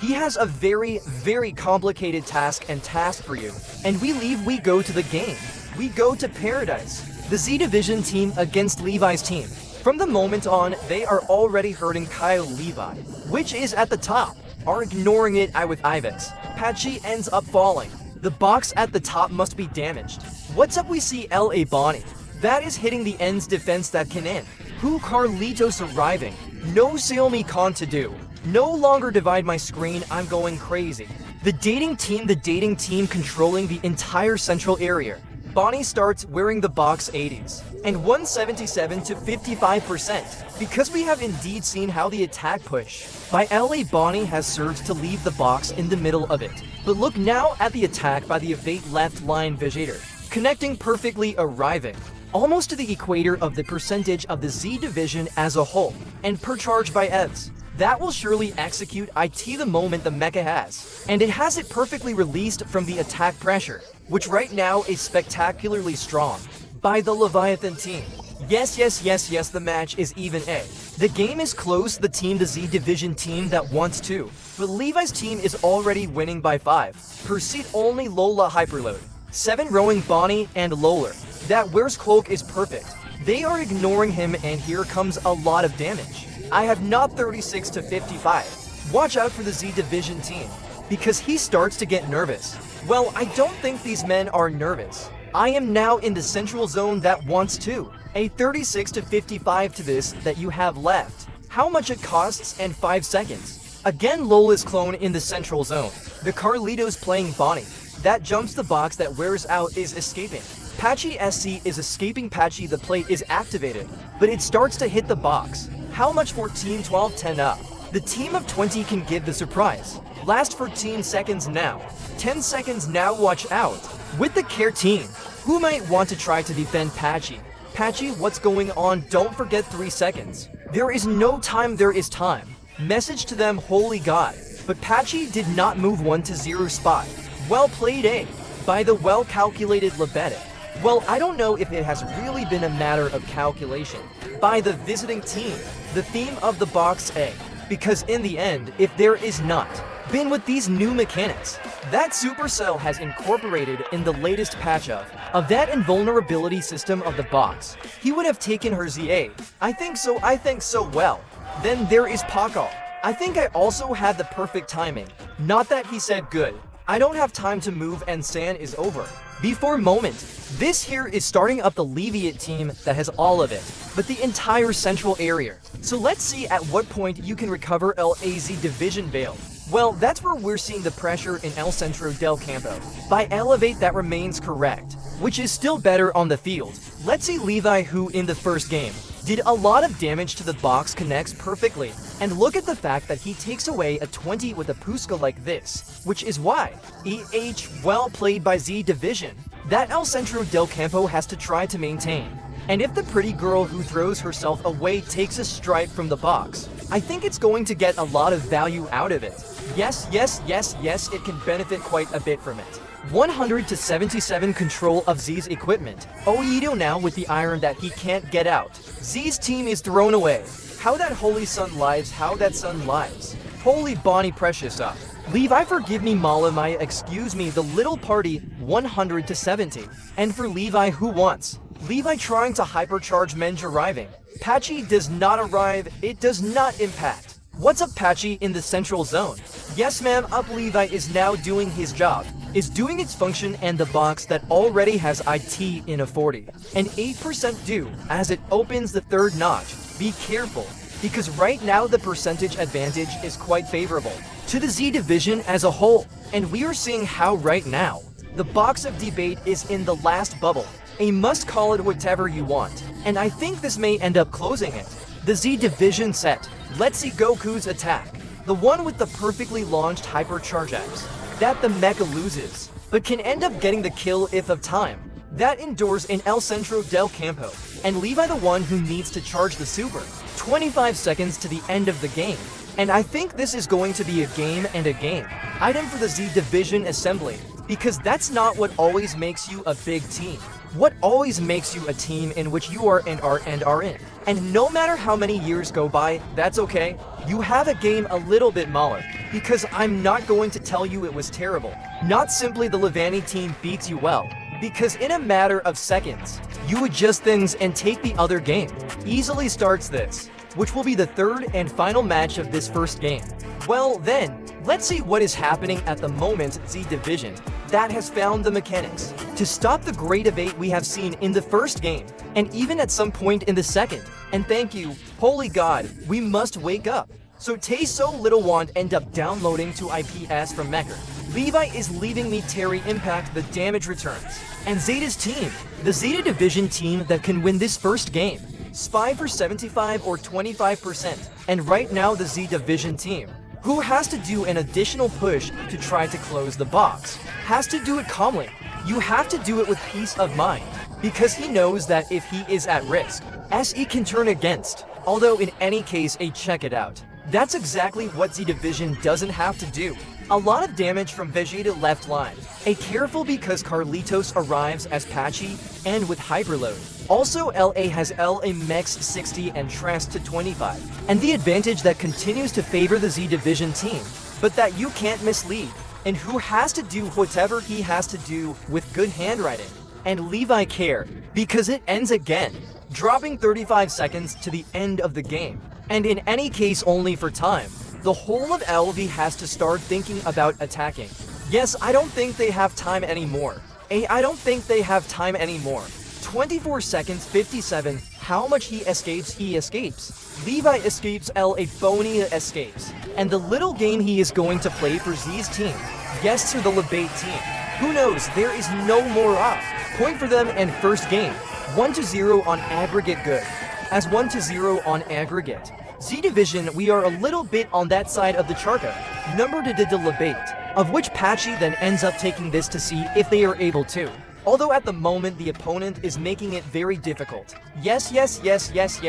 He has a very complicated task for you. And we go to the game. We go to paradise. The Z Division team against Levi's team. From the moment on, they are already hurting Kyle Levi, which is at the top, are ignoring it with Ivex. Patchy ends up falling. The box at the top must be damaged. What's up, we see LA Bonnie. That is hitting the end's defense that can end. Who Carlitos arriving. No Xiaomi Con to do. No longer divide my screen, I'm going crazy. The dating team controlling the entire central area. Bonnie starts wearing the box 80s and 177 to 55% because we have indeed seen how the attack push by LA Bonnie has served to leave the box in the middle of it. But look now at the attack by the evade left line Vegetator, connecting perfectly, arriving almost to the equator of the percentage of the Z Division as a whole, and per charge by Evs. That will surely execute it the moment the mecha has, and it has it perfectly released from the attack pressure, which right now is spectacularly strong by the Leviathan team. Yes, the match is even A. The game is close, the Z Division team that wants to, but Levi's team is already winning by 5. Proceed only Lola Hyperload. 7 rowing Bonnie and Lola. That wears cloak is perfect. They are ignoring him and here comes a lot of damage. I have not 36 to 55. Watch out for the Z Division team, because he starts to get nervous. Well, I don't think these men are nervous. I am now in the central zone that wants to. A 36 to 55 to this that you have left. How much it costs and 5 seconds. Again Lola's clone in the central zone. The Carlitos playing Bonnie. That jumps the box that wears out is escaping. Patchy SC is escaping Patchy, the plate is activated, but it starts to hit the box. How much? 14, 12, 10 up. The team of 20 can give the surprise. Last 14 seconds now. 10 seconds now, watch out. With the care team, who might want to try to defend Patchy? Patchy, what's going on? Don't forget 3 seconds. There is no time, there is time. Message to them, holy god. But Patchy did not move 1 to 0 spot. Well played A, by the well-calculated Lebedek. Well, I don't know if it has really been a matter of calculation by the visiting team, the theme of the box A, because in the end, if there is not been with these new mechanics that Supercell has incorporated in the latest patch of that invulnerability system of the box, he would have taken her ZA. I think so well. Then there is Pakal. I think I also had the perfect timing. Not that he said good. I don't have time to move and San is over. Before moment, this here is starting up the Leviat team that has all of it, but the entire central area. So let's see at what point you can recover LAZ Division Veil. Well, that's where we're seeing the pressure in El Centro del Campo. By Elevate that remains correct, which is still better on the field. Let's see Levi, who in the first game did a lot of damage to the box, connects perfectly. And look at the fact that he takes away a 20 with a Puska like this, which is why well played by Z Division. That El Centro del Campo has to try to maintain. And if the pretty girl who throws herself away takes a strike from the box, I think it's going to get a lot of value out of it. Yes, it can benefit quite a bit from it. 100 to 77 control of Z's equipment. Oedo now with the iron that he can't get out. Z's team is thrown away. How that holy sun lives, how that sun lives. Holy Bonnie precious up. Levi, forgive me Mala Maya, excuse me, the little party. 100 to 70. And for Levi, who wants? Levi trying to hypercharge Menj arriving. Patchy does not arrive, it does not impact. What's up Patchy in the central zone? Yes ma'am, up Levi is now doing his job, is doing its function, and the box that already has IT in a 40 and 8% due as it opens the third notch. Be careful, because right now the percentage advantage is quite favorable to the Z Division as a whole, and we are seeing how right now the box of debate is in the last bubble. A must call it whatever you want, and I think this may end up closing it. The Z Division set. Let's see Goku's attack. The one with the perfectly launched hypercharge X that the mecha loses, but can end up getting the kill if of time. That endures in El Centro del Campo, and Levi the one who needs to charge the super. 25 seconds to the end of the game, and I think this is going to be a game and a game. Item for the Z Division assembly, because that's not what always makes you a big team. What always makes you a team in which you are and are in. And no matter how many years go by, that's okay. You have a game a little bit smaller, because I'm not going to tell you it was terrible. Not simply the Levani team beats you well, because in a matter of seconds, you adjust things and take the other game. Easily starts this, which will be the third and final match of this first game. Well then, let's see what is happening at the moment. Z Division that has found the mechanics to stop the great debate we have seen in the first game, and even at some point in the second. And thank you, holy god, we must wake up. So Tay so Little Wand end up downloading to IPS from Mecker. Levi is leaving me Terry Impact, the damage returns. And Zeta's team, the Zeta Division team that can win this first game. Spy for 75 or 25%. And right now the Z Division team, who has to do an additional push to try to close the box, has to do it calmly. You have to do it with peace of mind, because he knows that if he is at risk, SE can turn against. Although in any case, check it out. That's exactly what Z Division doesn't have to do. A lot of damage from Vegeta left line. Careful because Carlitos arrives as Patchy and with Hyperload. Also LA has LA Mex 60 and Trans to 25. And the advantage that continues to favor the Z Division team, but that you can't mislead. And who has to do whatever he has to do with good handwriting. And Levi care, because it ends again, dropping 35 seconds to the end of the game. And in any case only for time. The whole of LV has to start thinking about attacking. Yes, I don't think they have time anymore. I don't think they have time anymore. 24 seconds, 57. How much he escapes? He escapes. Levi escapes. LA Phony escapes. And the little game he is going to play for Z's team. Yes, to the Lebate team. Who knows? There is no more up. Point for them and first game. 1-0 on aggregate good. As 1-0 on aggregate. Z Division, we are a little bit on that side of the charca. Number to the Lebate, of which Patchy then ends up taking this to see if they are able to. Although at the moment the opponent is making it very difficult. Yes,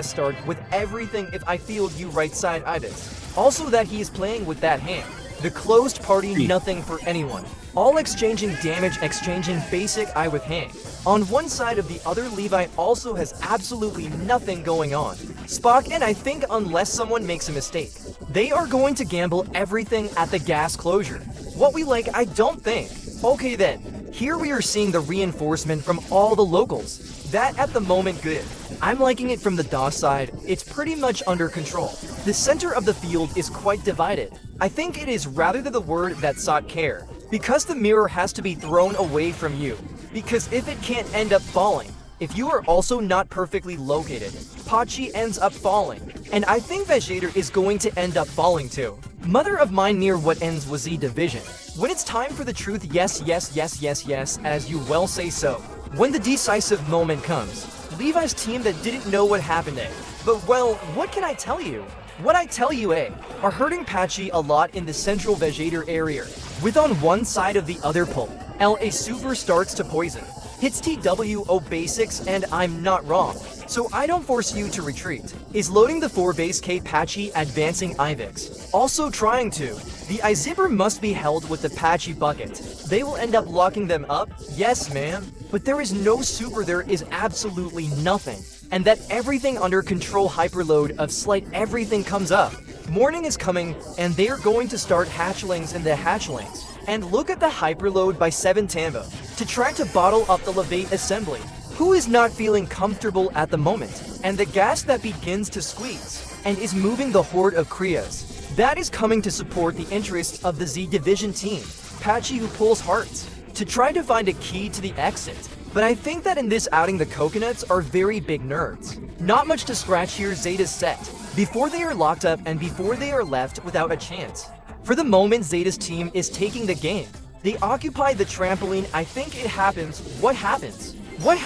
start with everything if I feel you right side Ibis. Also that he is playing with that hand. The closed party, nothing for anyone. All exchanging damage, exchanging basic eye with hang. On one side of the other, Levi also has absolutely nothing going on. Spock, and I think unless someone makes a mistake, they are going to gamble everything at the gas closure. What we like, I don't think. Okay then, here we are seeing the reinforcement from all the locals. That at the moment good. I'm liking it from the DOS side, it's pretty much under control. The center of the field is quite divided. I think it is rather than the word that sought care, because the mirror has to be thrown away from you. Because if it can't end up falling, if you are also not perfectly located, Pachi ends up falling. And I think Vegeta is going to end up falling too. Mother of mine near what ends was Z Division. When it's time for the truth, yes, as you well say so. When the decisive moment comes, Levi's team that didn't know what happened, But well, what can I tell you? What I tell you, are hurting Patchy a lot in the central Vegeta area. With on one side of the other pole, LA Super starts to poison. Hits TWO basics and I'm not wrong. So I don't force you to retreat. Is loading the 4 base K Patchy advancing Ivix. Also trying to. The iZipper must be held with the Patchy bucket. They will end up locking them up? Yes, ma'am. But there is no super, there is absolutely nothing. And that everything under control hyperload of slight everything comes up. Morning is coming, and they are going to start hatchlings in the hatchlings. And look at the hyperload by 7 Tambo to try to bottle up the Levate assembly, who is not feeling comfortable at the moment, and the gas that begins to squeeze, and is moving the horde of Krias. That is coming to support the interests of the Z Division team, Patchy who pulls hearts, to try to find a key to the exit. But I think that in this outing the coconuts are very big nerds. Not much to scratch here, Zeta's set, before they are locked up and before they are left without a chance. For the moment, Zeta's team is taking the game. They occupy the trampoline. I think it happens. What happens? What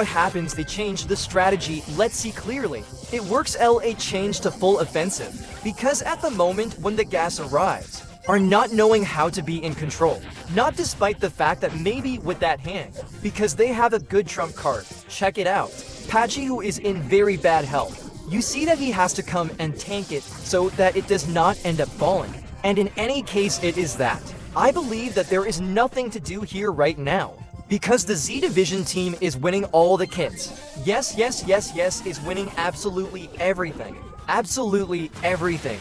happens? They change the strategy. Let's see clearly. It works. LA changed to full offensive. Because at the moment when the gas arrives, are not knowing how to be in control. Not despite the fact that maybe with that hand, because they have a good trump card. Check it out. Patchy who is in very bad health. You see that he has to come and tank it so that it does not end up falling. And in any case it is that. I believe that there is nothing to do here right now. Because the Z Division team is winning all the kits. Yes, is winning absolutely everything. Absolutely everything.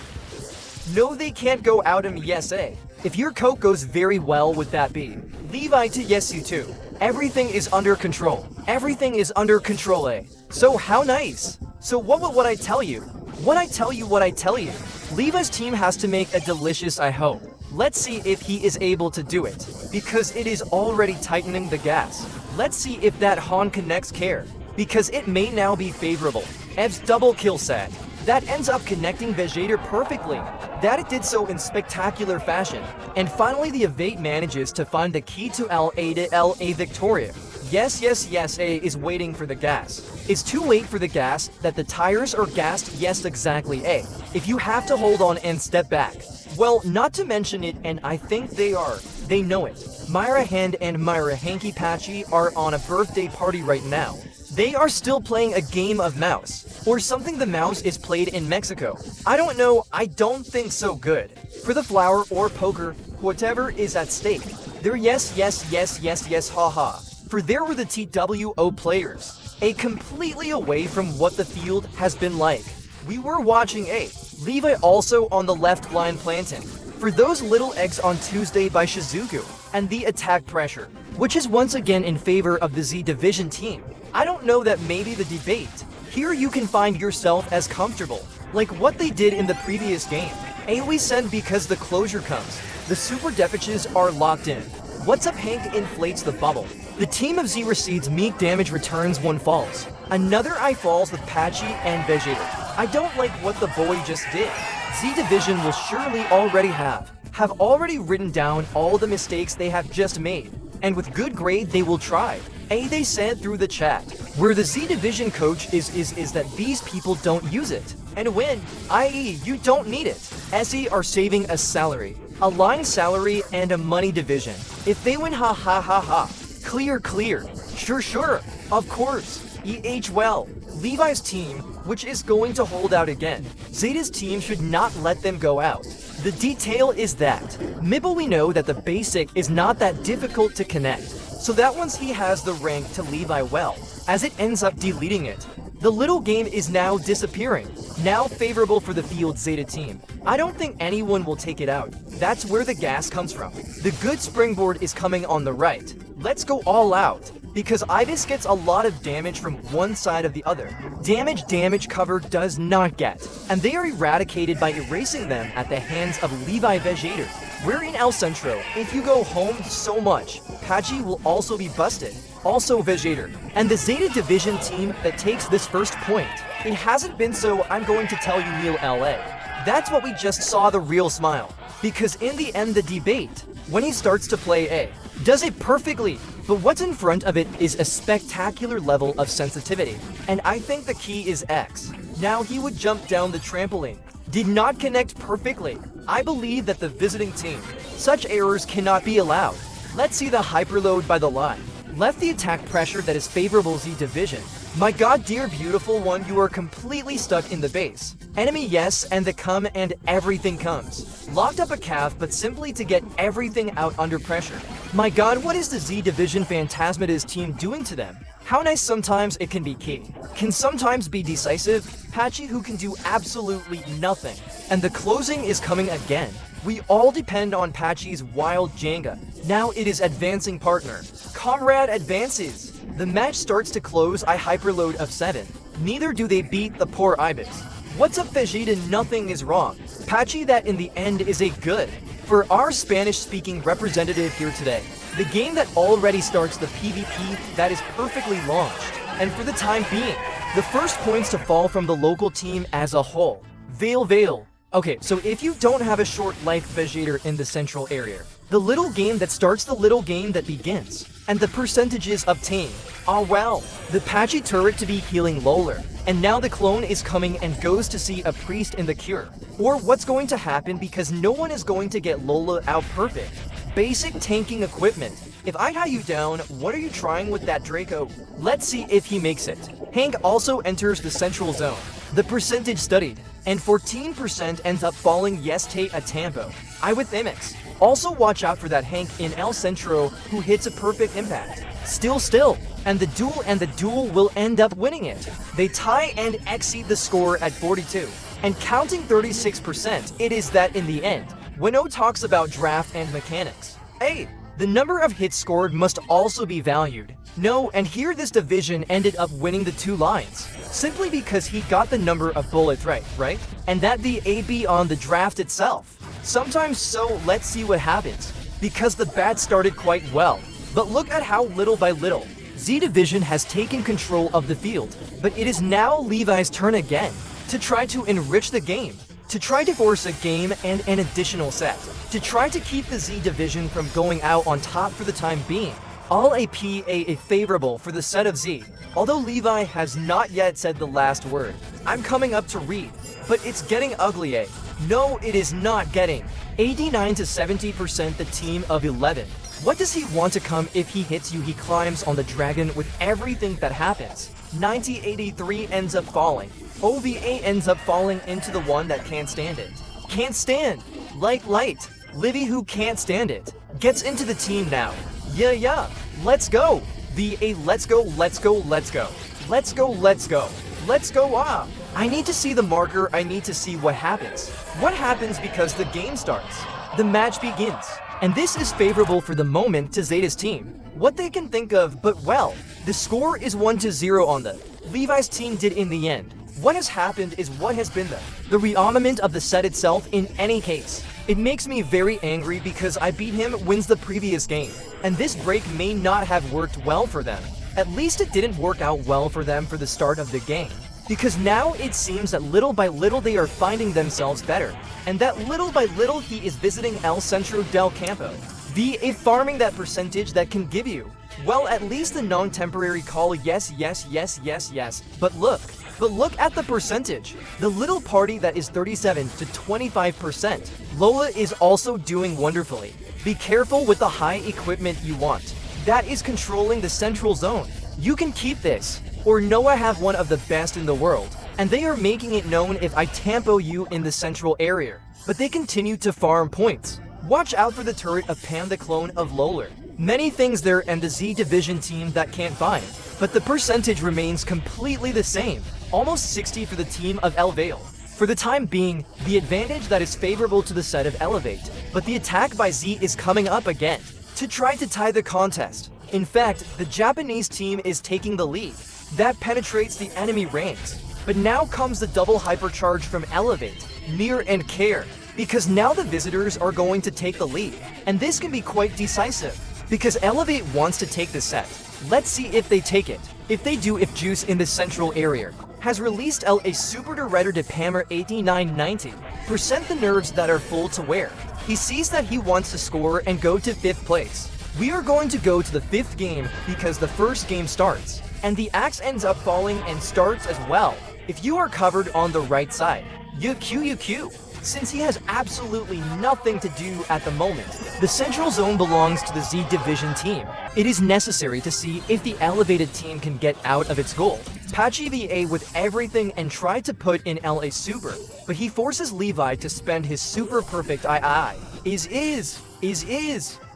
No, they can't go out him, yes, A. If your coat goes very well with that B. Levi to yes, you too. Everything is under control. Everything is under control, A. So how nice. So what I tell you? What I tell you? Levi's team has to make a delicious, I hope. Let's see if he is able to do it. Because it is already tightening the gas. Let's see if that Han connects care. Because it may now be favorable. Ev's double kill set. That ends up connecting Vegeta perfectly. That it did so in spectacular fashion. And finally the evade manages to find the key to LA Victoria. Yes, A is waiting for the gas. It's too late for the gas, that the tires are gassed, yes exactly A. If you have to hold on and step back. Well, not to mention it, and I think they know it. Myra Hand and Myra Hanky Patchy are on a birthday party right now. They are still playing a game of mouse, or something the mouse is played in Mexico. I don't know, I don't think so good. For the flower or poker, whatever is at stake. They're yes, haha. For there were the TWO players, A completely away from what the field has been like. We were watching A. Levi also on the left line planting. For those little eggs on Tuesday by Shizuku, and the attack pressure, which is once again in favor of the Z Division team. I don't know that maybe the debate. Here you can find yourself as comfortable, like what they did in the previous game. AoE send because the closure comes. The super defiches are locked in. What's up Hank inflates the bubble. The team of Z recedes meek damage returns one falls. Another I falls with Patchy and Vegeta. I don't like what the boy just did. Z Division will surely already have already written down all the mistakes they have just made. And with good grade they will try. A they said through the chat. Where the Z Division coach is that these people don't use it. And win, i.e. you don't need it. SE are saving a salary. A line salary and a money division. If they win ha. Clear. Sure. Of course. Well. Levi's team, which is going to hold out again. Zeta's team should not let them go out. The detail is that Mibble we know that the basic is not that difficult to connect. So that once he has the rank to Levi well, as it ends up deleting it. The little game is now disappearing, now favorable for the field Zeta team. I don't think anyone will take it out. That's where the gas comes from. The good springboard is coming on the right. Let's go all out. Because Ibis gets a lot of damage from one side of the other. Damage cover does not get. And they are eradicated by erasing them at the hands of Levi Vegeta. We're in El Centro. If you go home so much, Patchy will also be busted. Also Vegeta. And the Zeta Division team that takes this first point. It hasn't been so, I'm going to tell you Neil LA. That's what we just saw, the real smile. Because in the end the debate, when he starts to play A, does it perfectly, but what's in front of it is a spectacular level of sensitivity. And I think the key is X. Now he would jump down the trampoline. Did not connect perfectly. I believe that the visiting team, such errors cannot be allowed. Let's see the hyperload by the line. Left the attack pressure that is favorable Z Division. My god dear beautiful one, you are completely stuck in the base. Enemy yes and the come and everything comes. Locked up a calf but simply to get everything out under pressure. My god, what is the Z Division Phantasmata's team doing to them? How nice sometimes it can be key. Can sometimes be decisive. Patchy who can do absolutely nothing. And the closing is coming again. We all depend on Patchy's wild Jenga. Now it is advancing partner. Comrade advances. The match starts to close. I hyperload of 7. Neither do they beat the poor Ibis. What's up Vegeta? Nothing is wrong. Patchy that in the end is a good. For our Spanish-speaking representative here today. The game that already starts the PvP that is perfectly launched. And for the time being, the first points to fall from the local team as a whole. Vale. Okay, so if you don't have a short life Vegeta in the central area, the little game that starts the little game that begins, and the percentages obtained. Ah well, the Patchy turret to be healing Brawler, and now the clone is coming and goes to see a priest in the cure. Or what's going to happen because no one is going to get Lola out perfect. Basic tanking equipment. If I tie you down, what are you trying with that Draco? Let's see if he makes it. Hank also enters the central zone. The percentage studied, and 14% ends up falling yes Tate a Tampo. I with Imix. Also watch out for that Hank in El Centro who hits a perfect impact. Still. And the duel will end up winning it. They tie and exceed the score at 42. And counting 36%, it is that in the end, Winnow talks about draft and mechanics. Hey, the number of hits scored must also be valued. No, and here this division ended up winning the 2 lines, simply because he got the number of bullets right? And that the AB on the draft itself. Sometimes so, let's see what happens, because the bat started quite well, but look at how little by little, Z Division has taken control of the field, but it is now Levi's turn again, to try to enrich the game, to try to force a game and an additional set, to try to keep the Z Division from going out on top for the time being. All a favorable for the set of Z, although Levi has not yet said the last word. I'm coming up to read, but it's getting ugly, eh? No, it is not getting. 89 to 70% the team of 11. What does he want to come if he hits you? He climbs on the dragon with everything that happens. 90-83 ends up falling. OVA ends up falling into the one that can't stand it. Can't stand. Like light. Livy who can't stand it. Gets into the team now. Yeah. Let's go. Let's go. I need to see the marker. I need to see what happens. What happens because the game starts. The match begins. And this is favorable for the moment to Zeta's team. What they can think of, but well, the score is 1-0 on the Levi's team did in the end. What has happened is what has been the rearmament of the set itself in any case. It makes me very angry because I beat him wins the previous game, and this break may not have worked well for them. At least it didn't work out well for them for the start of the game. Because now it seems that little by little they are finding themselves better, and that little by little he is visiting El Centro del Campo. Farming that percentage that can give you, well, at least a non-temporary call, yes. But look at the percentage. The little party that is 37 to 25%. Lola is also doing wonderfully. Be careful with the high equipment you want. That is controlling the central zone. You can keep this. Or Noah have one of the best in the world, and they are making it known if I tempo you in the central area. But they continue to farm points. Watch out for the turret of Pam the clone of Brawler. Many things there and the Z Division team that can't find, but the percentage remains completely the same, almost 60 for the team of Elevale. For the time being, the advantage that is favorable to the set of Elevate, but the attack by Z is coming up again, to try to tie the contest. In fact, the Japanese team is taking the lead. That penetrates the enemy ranks. But now comes the double hypercharge from Elevate, Near and Care, because now the visitors are going to take the lead, and this can be quite decisive, because Elevate wants to take the set. Let's see if they take it. If they do, if Juice in the central area has released a super redder de Pammer 89-90% the nerves that are full to wear. He sees that he wants to score and go to 5th place. We are going to go to the 5th game because the first game starts. And the axe ends up falling and starts as well. If you are covered on the right side, you Q. Since he has absolutely nothing to do at the moment, the central zone belongs to the Z Division team. It is necessary to see if the elevated team can get out of its goal. Patchy VA with everything and try to put in LA Super, but he forces Levi to spend his super perfect is.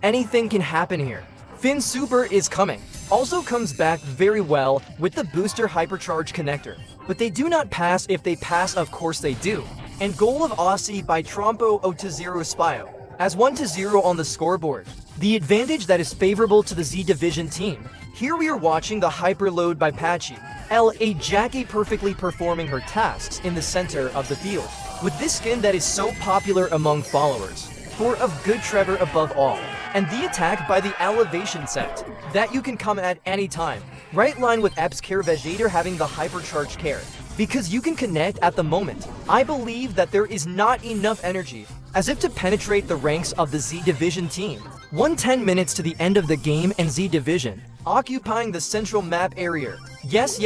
Anything can happen here. Finn Super is coming. Also comes back very well with the booster hypercharge connector. But they do not pass. If they pass, of course they do. And goal of Aussie by Trompo 0-0 Spio. As 1-0 on the scoreboard. The advantage that is favorable to the Z Division team. Here we are watching the hyperload by Patchy. LA Jackie perfectly performing her tasks in the center of the field. With this skin that is so popular among followers. For of good Trevor above all. And the attack by the elevation set, that you can come at any time. Right line with Epps Care Vegetator having the hypercharge care. Because you can connect at the moment. I believe that there is not enough energy, as if to penetrate the ranks of the Z Division team. 110 minutes to the end of the game and Z Division, occupying the central map area. Yes,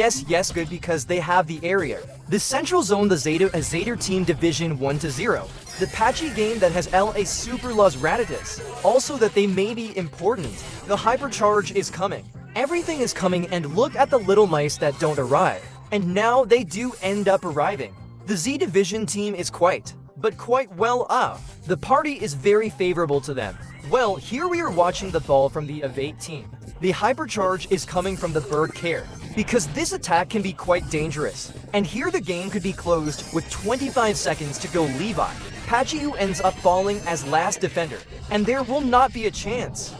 good because they have the area. The central zone, the Zeta team division 1-0. The patchy game that has LA Super Los Raditus. Also that they may be important. The hypercharge is coming. Everything is coming and look at the little mice that don't arrive. And now they do end up arriving. The Z Division team is quite but quite well off. The party is very favorable to them. Well, here we are watching the ball from the Evade team. The hypercharge is coming from the bird care, because this attack can be quite dangerous. And here the game could be closed with 25 seconds to go Levi. Pachiu ends up falling as last defender, and there will not be a chance.